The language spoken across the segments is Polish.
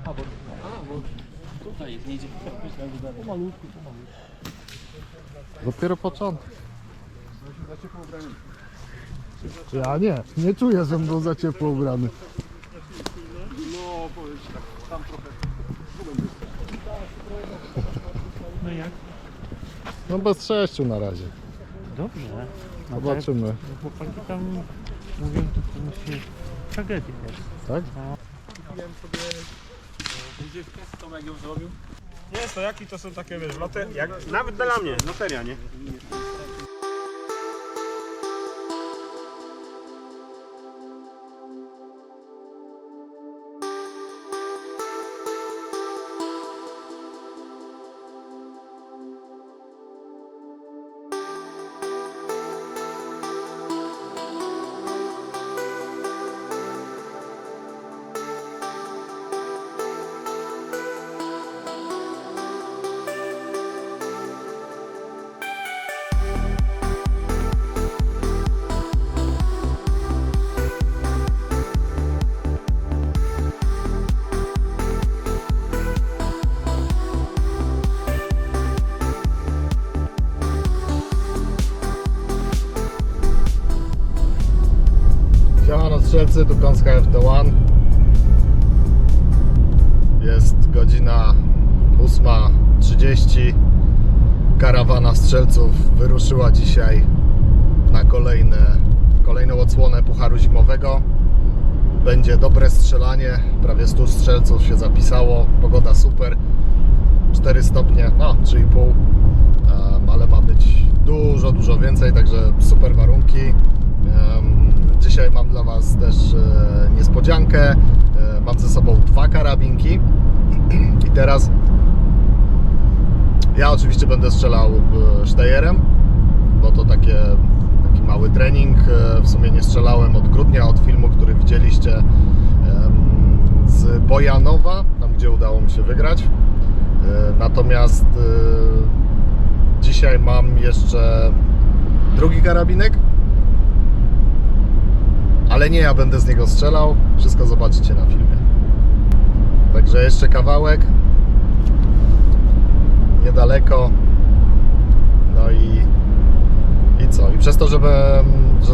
bo tutaj jest, nie idzie pomalutku. Dopiero początek. Ja nie czuję, że był za ciepło ubrany. No, powiem ci tak, tam trochę. No jak? No bez 6 na razie. Dobrze. No Zobaczymy. tak, chłopaki tam mówią, to musi tragedia jest. Tak? Kupiłem sobie gdzieś z jak ją zrobił. Nie, stojaki to są takie, wiesz, jak, nawet dla mnie, loteria, nie? Siemano strzelcy, tu Kąska FT1. Jest godzina 8:30. Karawana strzelców wyruszyła dzisiaj na kolejną odsłonę Pucharu Zimowego. Będzie dobre strzelanie, prawie 100 strzelców się zapisało, pogoda super, 4 stopnie, no 3,5, ale ma być dużo więcej, także super warunki. Dzisiaj mam dla Was też niespodziankę. Mam ze sobą 2 karabinki i teraz ja oczywiście będę strzelał Steyerem, bo to taki mały trening. W sumie nie strzelałem od grudnia, od filmu, który widzieliście z Bojanowa, tam gdzie udało mi się wygrać. Natomiast dzisiaj mam jeszcze drugi karabinek, ale nie ja będę z niego strzelał, wszystko zobaczycie na filmie. Także jeszcze kawałek, niedaleko, no i co? I przez to, że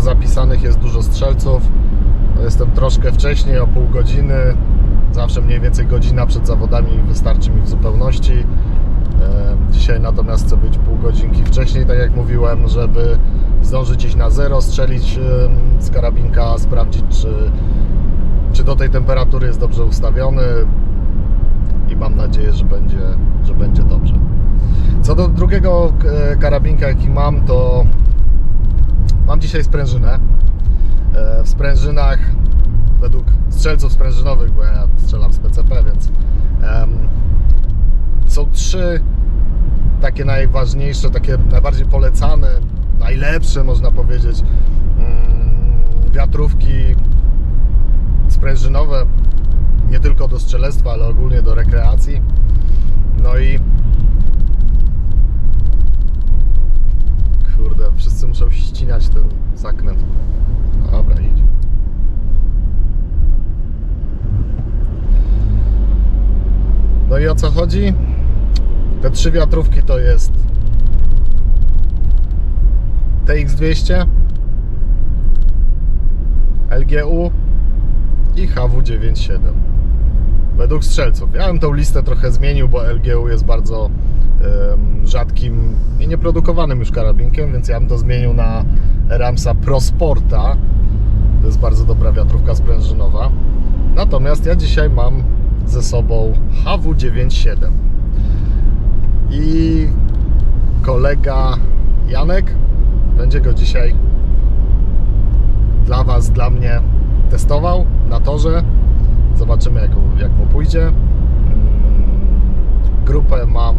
zapisanych jest dużo strzelców, to jestem troszkę wcześniej, o pół godziny, zawsze mniej więcej godzina przed zawodami wystarczy mi w zupełności. Dzisiaj natomiast chcę być pół godzinki wcześniej, tak jak mówiłem, żeby zdążyć iść na zero, strzelić z karabinka, sprawdzić czy do tej temperatury jest dobrze ustawiony i mam nadzieję, że będzie dobrze. Co do drugiego karabinka, jaki mam, to mam dzisiaj sprężynę. W sprężynach, według strzelców sprężynowych, bo ja strzelam z PCP, więc są 3 takie najważniejsze, takie najbardziej polecane, najlepsze można powiedzieć wiatrówki sprężynowe, nie tylko do strzelectwa, ale ogólnie do rekreacji. No i kurde, wszyscy muszą ścinać ten zakręt. Dobra, idź. No i o co chodzi? Te 3 wiatrówki to jest TX200, LGU i HW97 według strzelców. Ja bym tą listę trochę zmienił, bo LGU jest bardzo rzadkim i nieprodukowanym już karabinkiem, więc ja bym to zmienił na Ramsa Pro Sporta. To jest bardzo dobra wiatrówka sprężynowa. Natomiast ja dzisiaj mam ze sobą HW97 i kolega Janek będzie go dzisiaj dla Was, dla mnie testował na torze. Zobaczymy jak mu pójdzie. Grupę mam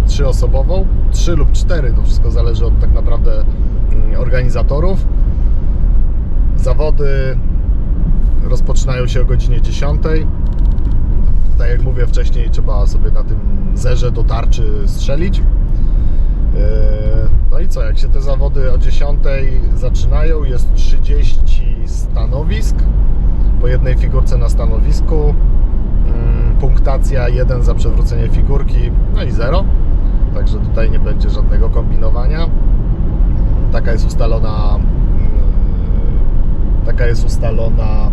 3-osobową, 3 lub 4, to wszystko zależy od tak naprawdę organizatorów. Zawody rozpoczynają się o godzinie 10. Tak jak mówię wcześniej, trzeba sobie na tym zerze do tarczy strzelić. No i co, jak się te zawody o 10 zaczynają, jest 30 stanowisk, po jednej figurce na stanowisku, punktacja 1 za przewrócenie figurki, no i 0. Także tutaj nie będzie żadnego kombinowania. Taka jest ustalona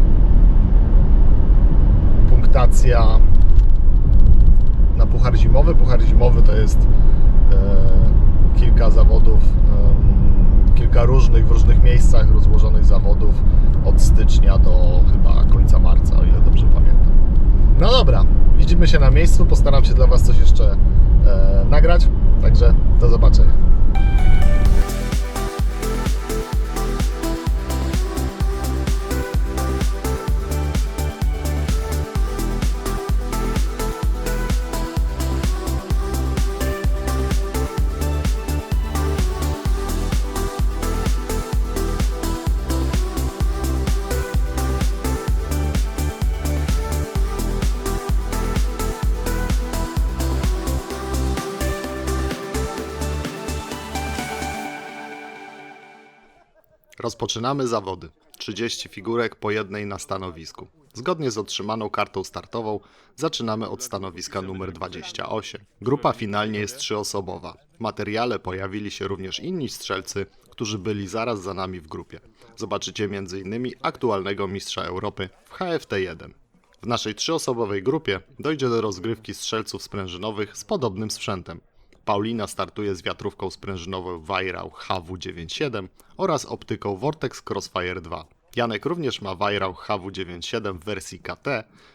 punktacja na puchar zimowy. Puchar zimowy to jest kilka zawodów, kilka różnych, w różnych miejscach rozłożonych zawodów od stycznia do chyba końca marca, o ile dobrze pamiętam. No dobra, widzimy się na miejscu, postaram się dla Was coś jeszcze nagrać, także do zobaczenia. Rozpoczynamy zawody. 30 figurek po jednej na stanowisku. Zgodnie z otrzymaną kartą startową zaczynamy od stanowiska numer 28. Grupa finalnie jest 3-osobowa. W materiale pojawili się również inni strzelcy, którzy byli zaraz za nami w grupie. Zobaczycie m.in. aktualnego mistrza Europy w HFT1. W naszej 3-osobowej grupie dojdzie do rozgrywki strzelców sprężynowych z podobnym sprzętem. Paulina startuje z wiatrówką sprężynową Weihrauch HW97 oraz optyką Vortex Crossfire 2. Janek również ma Weihrauch HW97 w wersji KT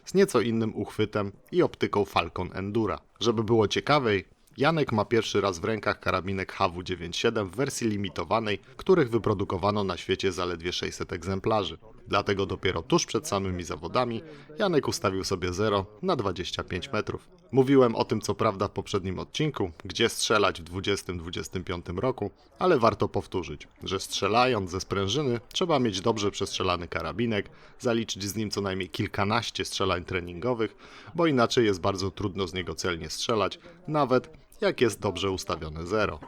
z nieco innym uchwytem i optyką Falcon Endura. Żeby było ciekawiej, Janek ma pierwszy raz w rękach karabinek HW97 w wersji limitowanej, których wyprodukowano na świecie zaledwie 600 egzemplarzy. Dlatego dopiero tuż przed samymi zawodami Janek ustawił sobie 0 na 25 metrów. Mówiłem o tym co prawda w poprzednim odcinku, gdzie strzelać w 20-25 roku, ale warto powtórzyć, że strzelając ze sprężyny trzeba mieć dobrze przestrzelany karabinek, zaliczyć z nim co najmniej kilkanaście strzelań treningowych, bo inaczej jest bardzo trudno z niego celnie strzelać, nawet jak jest dobrze ustawione 0.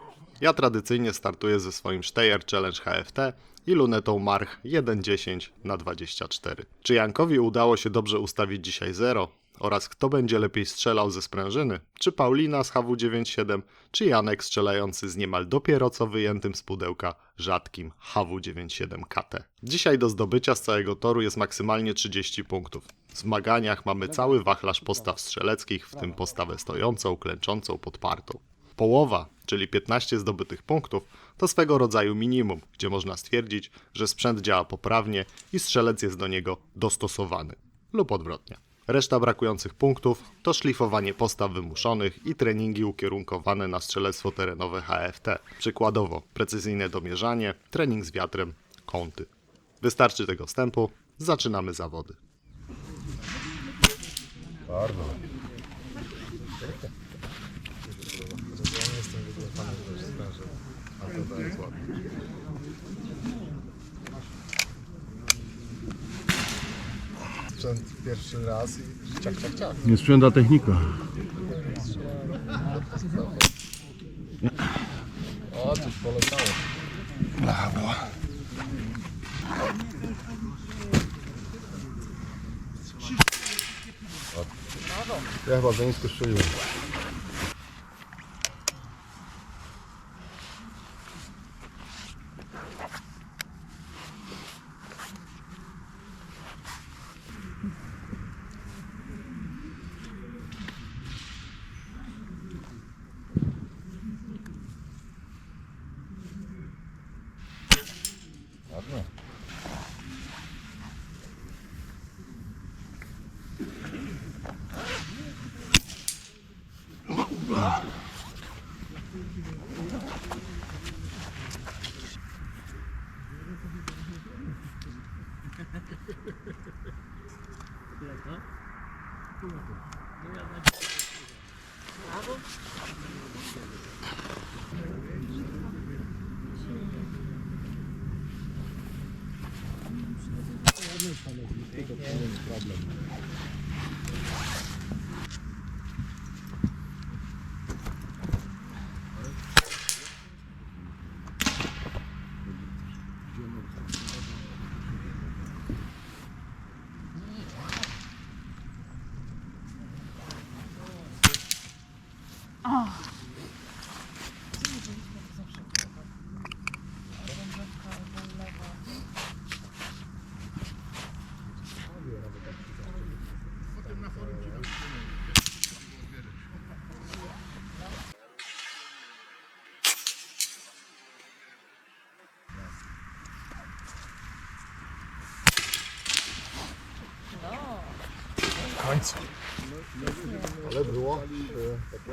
Ja tradycyjnie startuję ze swoim Steyr Challenge HFT i lunetą March 1.10 na 24. Czy Jankowi udało się dobrze ustawić dzisiaj 0? Oraz kto będzie lepiej strzelał ze sprężyny? Czy Paulina z HW97, czy Janek strzelający z niemal dopiero co wyjętym z pudełka rzadkim HW97 KT? Dzisiaj do zdobycia z całego toru jest maksymalnie 30 punktów. W zmaganiach mamy cały wachlarz postaw strzeleckich, w tym postawę stojącą, klęczącą, podpartą. Połowa, czyli 15 zdobytych punktów, to swego rodzaju minimum, gdzie można stwierdzić, że sprzęt działa poprawnie i strzelec jest do niego dostosowany. Lub odwrotnie. Reszta brakujących punktów to szlifowanie postaw wymuszonych i treningi ukierunkowane na strzelectwo terenowe HFT. Przykładowo precyzyjne domierzanie, trening z wiatrem, kąty. Wystarczy tego wstępu, zaczynamy zawody. Bardzo. Ja nie jestem wygłaszany też sprężem, a to jest ładnie. Sprzęt pierwszy raz i ciach, ciach, ciach. Nie sprzęta technika. O, coś poleciało. Brawo. Ja chyba za nisko strzeliłem. Ładnie. W końcu. Ale było takie...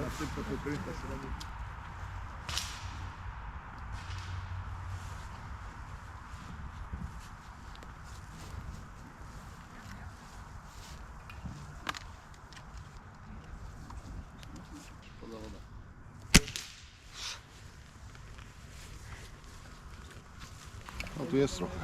No tu jest trochę.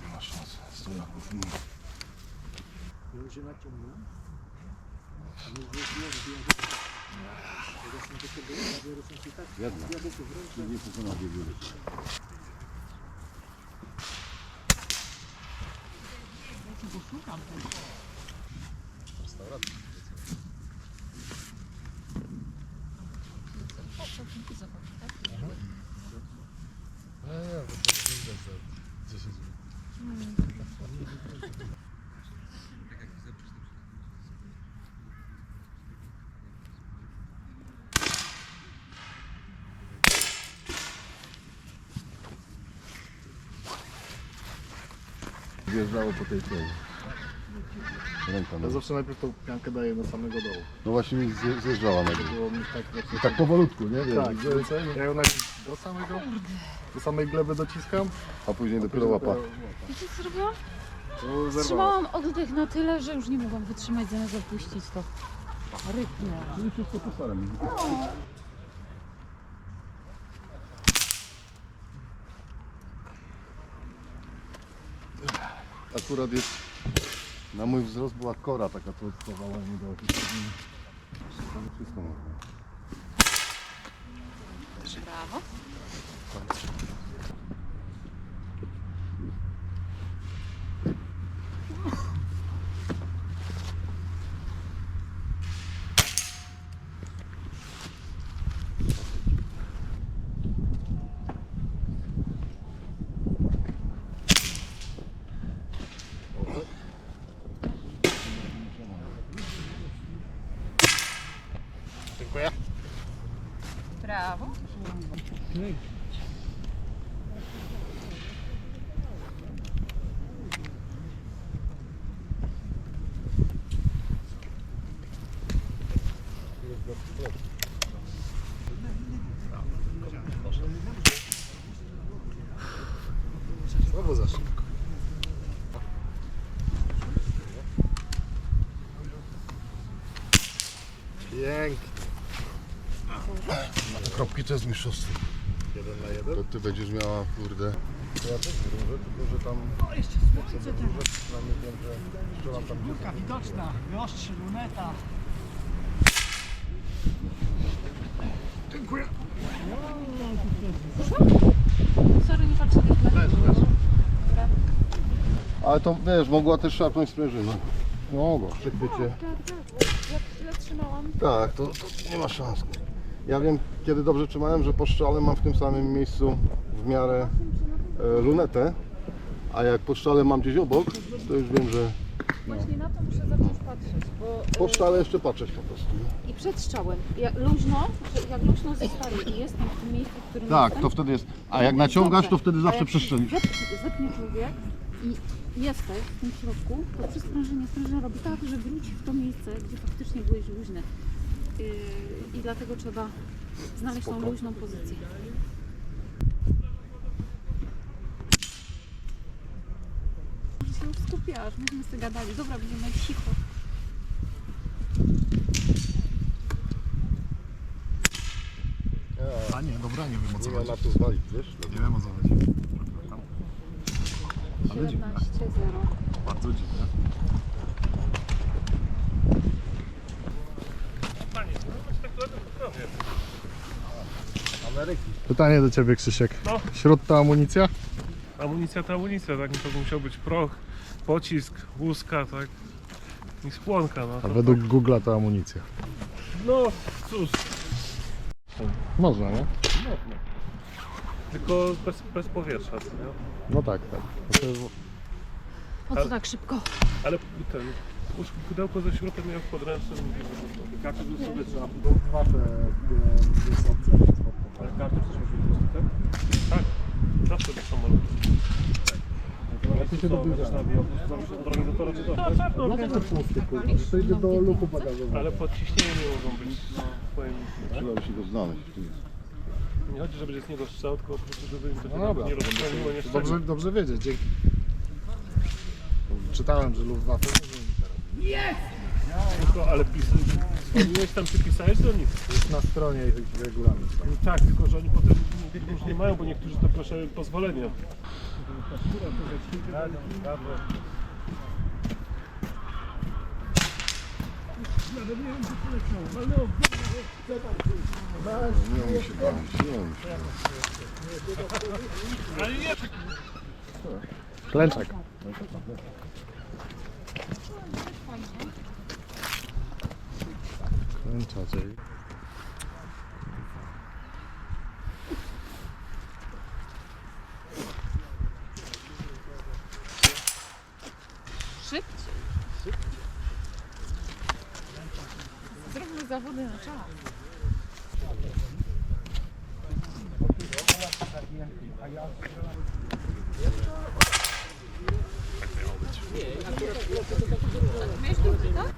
Nie ma szans, stojaków nie ma. Jedna. Nie pokonał biegu. Restauracja. Nie, bo to widać za 10 minut. Wjeżdżało po tej celi. Ręka. Ja zawsze najpierw tą piankę daję do samego dołu. No właśnie mi zjeżdżała na górę. Było mi tak, I tak powolutku, nie? Wiesz, tak, ja ją najpierw do samej gleby dociskam, a później dopiero łapa. Wiecie co zrobiłam? to zerwała. Trzymałam oddech na tyle, że już nie mogłam wytrzymać, zamiast opuścić to. Rypnę. Czyli wszystko po staremu. Akurat jest, na mój wzrost była kora taka, co odstawała mi do oficjalnie. Wszystko można. Brawo. Dziękuję. Brawo. Znowu za szybko. Pięknie. Kropki to jest mistrzostwo. 1 na 1. To ty będziesz miała, kurde. Ja też wróżę, tylko że tam... Przynajmniej wiem, że strzelam tam gdzie... Kurka widoczna, wyostrzy luneta. Sorry, nie patrzę tych Leż. Ale to wiesz, mogła też szarpnąć sprężynę. Mogła, przy chwycie. Jak źle trzymałam. Tak, to nie ma szans. Ja wiem, kiedy dobrze trzymałem, że po strzale mam w tym samym miejscu w miarę lunetę, a jak po strzale mam gdzieś obok, to już wiem, że Właśnie na to muszę zacząć patrzeć, bo... po strzale jeszcze patrzeć po prostu. I przed strzałem. Jak luźno zostaje i jestem w tym miejscu, w którym Tak, jestem, to wtedy jest. A jak naciągasz, to wtedy zawsze przestrzelisz. Zepnie człowiek i jesteś w tym środku, to przy sprężynie sprężyna robi tak, że wróci w to miejsce, gdzie faktycznie byłeś luźny. I dlatego trzeba znaleźć tą luźną pozycję. Może się już skupiasz, myśmy sobie gadali. Dobra, będziemy cicho. A nie, dobra, nie wiem o co Nie miał chodzi. na to zwalić, wiesz? Nie wiem o co chodzi. Ale 17-0. Bardzo dziwne. Ameryki. Pytanie do Ciebie, Krzysiek. No. Śród to amunicja? Amunicja to amunicja, tak? To musiał być proch, pocisk, łuska, tak? I spłonka, no. A według Google'a to amunicja. No cóż, Można, nie? tylko bez powietrza, co nie? No tak, tak. To jest... Po co tak szybko? Ale ten, pudełko ze śrutem miał w podręcznym, karty do sobie trzeba. Dwa te dwie opcje. Ale karty też musi być, tak? Tak, zawsze do samolotu. Jak ty się dowiedziałeś? Organizatora czy to? Dlaczego tłusty, kurwa? To idzie do luku bagażowego. Ale podciśnienia nie mogą być twoim. Trzeba się go znaleźć. Nie chodzi, żeby z niego strzał, tylko po prostu, żeby im to się No dobra, nie rozpędziło, nie dobrze, strzeliło. dobrze wiedzieć. Dzięki. Czytałem, że Luftwaffe Tylko, ale dzwoniłeś tam, czy pisałeś do nich? jest na stronie ich regulamin. Tak, tylko że oni potem już nie mają, bo niektórzy to proszę pozwolenia. Nie umie się bawić, nie umie się. Klęczek. Klęczaczej. Szybciej. Zróbmy zawody na czas. Wiesz, tak?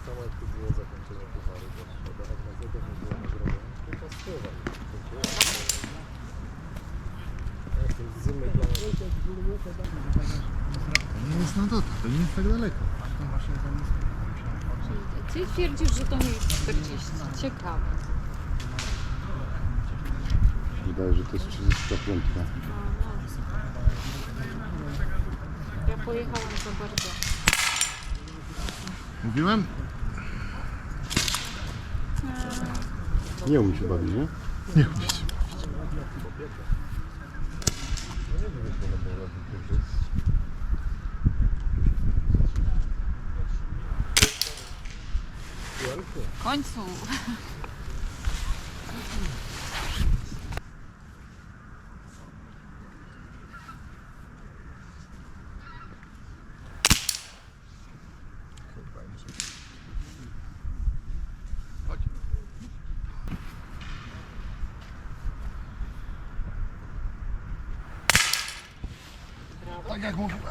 Samo jak tu było zakończenie pucharu, bo szkoda, jak na zegar nie było nagrodą, to czas spływa. Jestem z zimnej planety. To nie jest na dotę, to nie jest tak daleko. Ty twierdzisz, że to nie jest 40. Ciekawe. Wydaje, że to jest 35. Ja pojechałam za bardzo. Mówiłem? Nie umie się bawić, nie? Nie umie się. W końcu. Tak jak mówiłem.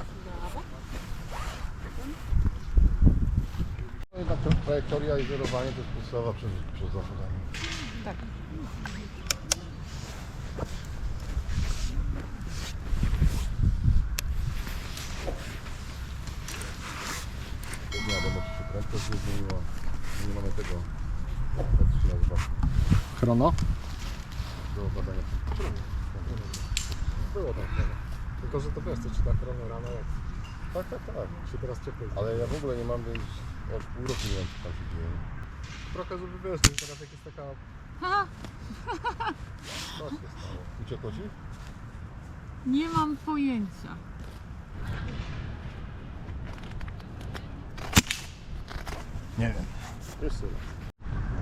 Trajektoria i zerowanie to jest podstawa przed zawodami. Tak. Nie wiadomo, czy się prędkość nie zmieniła. Nie mamy tego, jak to się nazywa, Chrono? do badania. Było tam chrono. Tylko, że to wiesz, co czyta chrono rano, jak Tak, tak, tak. się teraz ciepło. Ale ja w ogóle nie mam, więc od pół roku nie wiem, co tam się dzieje. Trochę, żeby wiesz, teraz jak jest taka... Ha! Co się stało? Uciekło ci? Nie mam pojęcia. Nie wiem. Jest tyle.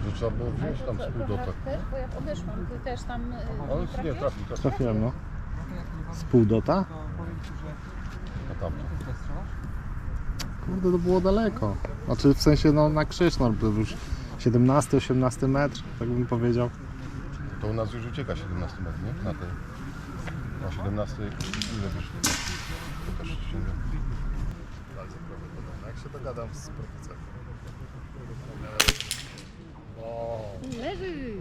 Że trzeba było wziąć tam spółdotak. Bo jak odeszłam, ty też tam... Ale nie, trafił. Trafiłem, no. Z pół dota? Na tamto. Kurde, to było daleko. Znaczy w sensie no na krzyż, no to już 17-18 metr, tak bym powiedział. To u nas już ucieka 17 metrów, nie? Na tej. Na 17 ile byś pokaż ściąga. Bardzo prawdopodobne. Jak się dogadam z profesorem. Leży!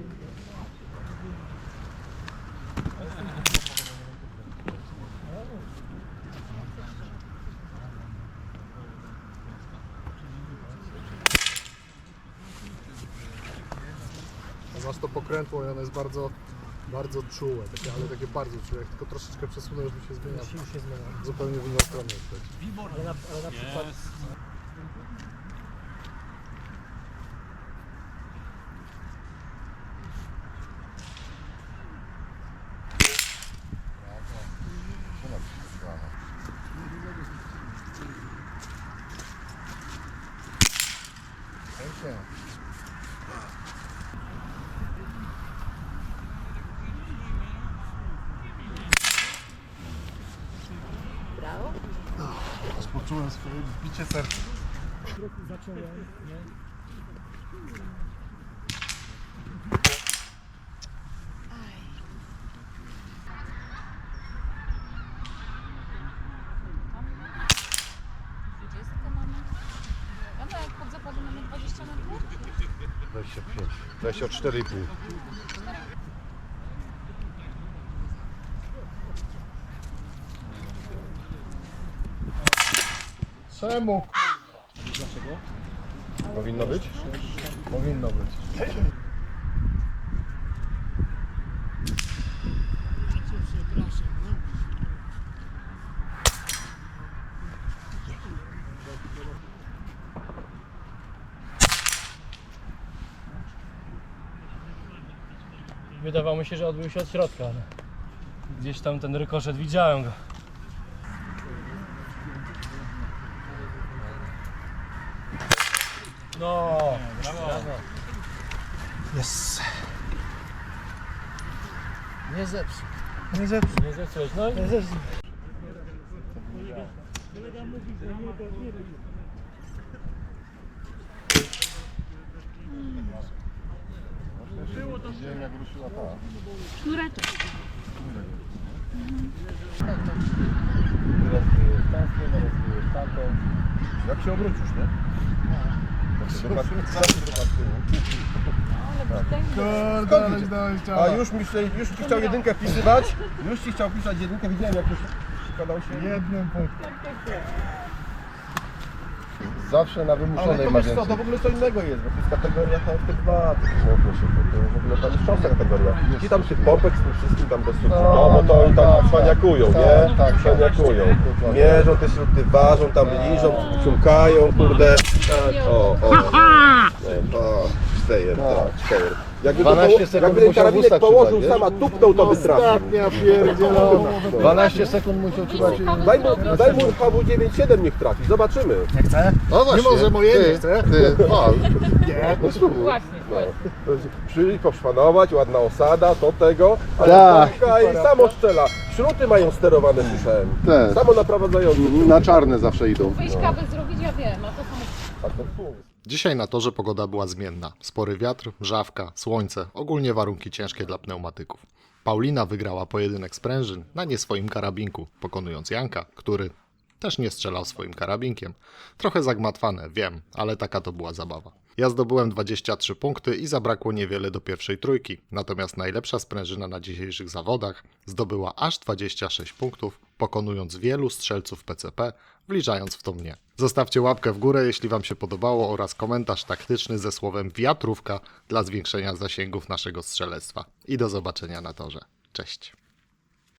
Masz to pokrętło i ono jest bardzo, bardzo czułe, takie, ale takie bardzo czułe. Jak tylko troszeczkę przesunę, już mi się zmienia. Zupełnie w inną stronę. Ale na przykład Poczułem swoje bicie serca. Zacząłem, nie? No jak pod zakładem mamy 20 metrów? 25. 24,5. Czemu? Dlaczego? Powinno być? Powinno być. Wydawało mi się, że odbył się od środka, ale gdzieś tam ten rykoszet, widziałem go. No, brawo. Yes. Nie zepsuł. Nie zepsuł. Nie zepsułeś, no Nie zepsuł. Widziałem jak ruszyła ta. Sznureczek. Teraz wyjesz tam, teraz wyjesz tamto. Jak się obrócisz, nie? Kurde, aleś dałeś ciała. A już ci chciał jedynkę wpisywać? Już ci chciał pisać jedynkę, widziałem jak już składał się. Jednym punktem. Zawsze na Ale wymuszonej to ma wiesz co, więcej. to w ogóle co innego jest, bo to jest kategoria HFT2, to w ogóle tam jest cząstka kategoria. I tam tych pompek z tym wszystkim tam bez śruty, no bo to oni tam cwaniakują, nie? tak, Cwaniakują. dokładnie. Mierzą te śruty, ważą tam, liżą, ciumkają, kurde. O, Stejer, tak, stejer. Jakby 12 sekund jakby ten musiał karabinek wustać położył trzymać, sam, a tupnął, to by trafił. Ostatnia pierdzielona. 12 sekund musiał trzymać. Daj mu HW97 niech trafi, zobaczymy. Nie chce? No właśnie. Nie może moje, nie chce? Ty, pal. Nie. No spróbuj. Właśnie. No. Przyjść, poszpanować, ładna osada, to tego, ale Tak. i samo strzela. Śruty mają sterowane, słyszałem. Te. Samo naprowadzające. Na czarne zawsze idą. Wyjść kawę zrobić, ja wiem, a to samo. A to fu. Dzisiaj na torze pogoda była zmienna. Spory wiatr, mrzawka, słońce, ogólnie warunki ciężkie dla pneumatyków. Paulina wygrała pojedynek sprężyn na nie swoim karabinku, pokonując Janka, który też nie strzelał swoim karabinkiem. Trochę zagmatwane, wiem, ale taka to była zabawa. Ja zdobyłem 23 punkty i zabrakło niewiele do pierwszej trójki, natomiast najlepsza sprężyna na dzisiejszych zawodach zdobyła aż 26 punktów, pokonując wielu strzelców PCP, wliczając w to mnie. Zostawcie łapkę w górę, jeśli Wam się podobało, oraz komentarz taktyczny ze słowem wiatrówka dla zwiększenia zasięgów naszego strzelectwa. I do zobaczenia na torze. Cześć!